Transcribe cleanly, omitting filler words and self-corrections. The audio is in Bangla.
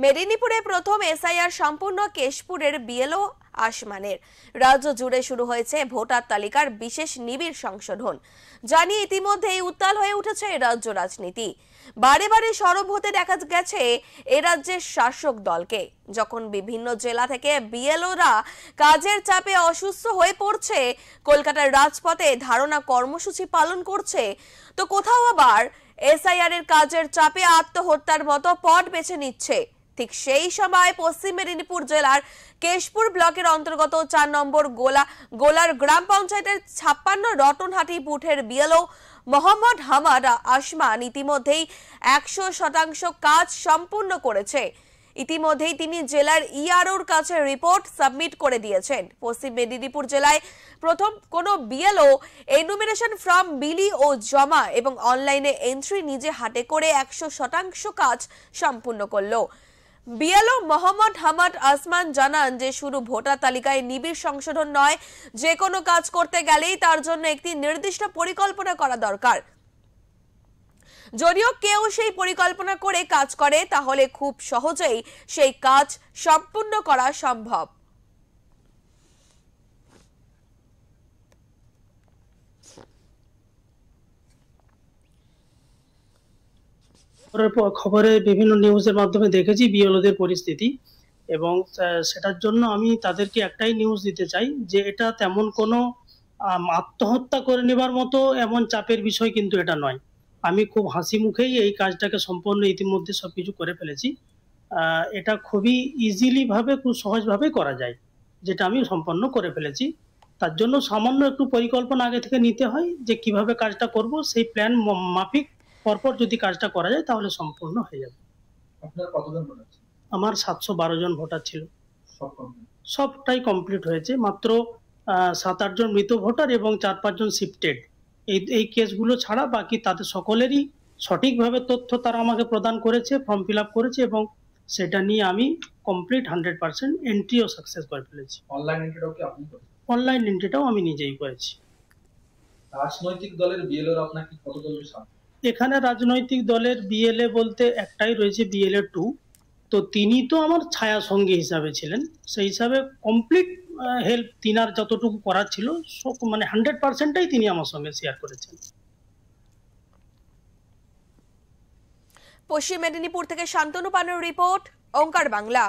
মেদিনীপুরে প্রথম এসআইআর সম্পূর্ণ কেশপুরের বিএলও আসমানের। রাজ্য জুড়ে শুরু হয়েছে ভোটার তালিকার বিশেষ নিবিড় সংশোধন। জানিয়ে ইতিমধ্যেই উত্তাল হয়ে উঠেছে রাজ্য রাজনীতি। বারে বারে সরব হতে দেখা গেছে এ রাজ্যের শাসক দলকে। যখন বিভিন্ন জেলা থেকে বিএলওরা কাজের চাপে অসুস্থ হয়ে পড়ছে, কলকাতার রাজপথে ধারণা কর্মসূচি পালন করছে, তো কোথাও আবার এসআইআর এর কাজের চাপে আত্মহত্যার মতো পথ বেছে নিচ্ছে। ঠিক সেই সময় পশ্চিম মেদিনীপুর জেলার কেশপুর ব্লকের অন্তর্গত 4 নম্বর গোলার গ্রাম পঞ্চায়েতের 56 রতনহাটি বুথের বিএলও মোহাম্মদ হামাদ আসমান ইতিমধ্যেই 100% কাজ সম্পূর্ণ করেছে। ইতিমধ্যেই তিনি জেলার ইআরওর কাছে রিপোর্ট সাবমিট করে দিয়েছেন। পশ্চিম মেদিনীপুর জেলায় প্রথম কোন বিএলও এনুমিনেশন ফর্ম বিলি ও জমা এবং অনলাইনে এন্ট্রি নিজে হাতে করে 100% কাজ সম্পূর্ণ করলো। বিএলও মোহাম্মদ হামাদ আসমান জানান যে শুধু ভোটার তালিকায় নিবিড় সংশোধন নয়, যে কোনো কাজ করতে গেলেই তার জন্য একটি নির্দিষ্ট পরিকল্পনা করা দরকার। যদিও কেউ সেই পরিকল্পনা করে কাজ করে, তাহলে খুব সহজেই সেই কাজ সম্পূর্ণ করা সম্ভব। খবরে বিভিন্ন নিউজের মাধ্যমে দেখেছি বিএলওদের পরিস্থিতি, এবং সেটার জন্য আমি তাদেরকে একটাই নিউজ দিতে চাই যে এটা তেমন কোনো আত্মহত্যা করে নেবার মতো এমন চাপের বিষয় কিন্তু এটা নয়। আমি খুব হাসি মুখেই এই কাজটাকে সম্পূর্ণ ইতিমধ্যে সবকিছু করে ফেলেছি। এটা খুবই ইজিলি ভাবে, খুব সহজভাবে করা যায়, যেটা আমি সম্পন্ন করে ফেলেছি। তার জন্য সামান্য একটু পরিকল্পনা আগে থেকে নিতে হয় যে কিভাবে কাজটা করব, সেই প্ল্যান মাফিক পরপর যদি কাজটা করা যায় তাহলে সম্পূর্ণ হয়ে যাবে। আপনার কতজন ভোটার ছিল? আমার 712 জন ভোটার ছিল। সবটাই কমপ্লিট হয়েছে। মাত্র 7-8 জন মৃত ভোটার এবং 4-5 জন শিফটেড, এই কেসগুলো ছাড়া বাকি তাদের সকলেরই সঠিকভাবে তথ্য তারা আমাকে প্রদান করেছে, ফর্ম ফিল আপ করেছে, এবং সেটা নিয়ে আমি কমপ্লিট 100% এন্ট্রিও সাকসেস করে ফেলেছি। অনলাইন এন্ট্রিটাও কি আপনি করেছেন? অনলাইন এন্ট্রিটাও আমি নিজেই করেছি। রাজনৈতিক দলের বিএলওর আপনাকে কত দলের সাথে? এখানে রাজনৈতিক দলের বিএলএ বলতে একটাই রয়েছে, বিএলএ 2। তো তিনি তো আমার ছায়া সঙ্গী হিসাবে ছিলেন, সেই হিসাবে কমপ্লিট হেল্প তিনার যতটুকু করার ছিল মানে 100%টাই তিনি আমার সঙ্গে শেয়ার করেছেন। পশ্চিম মেদিনীপুর থেকে শান্তনু পানের রিপোর্ট, ওঙ্কার বাংলা।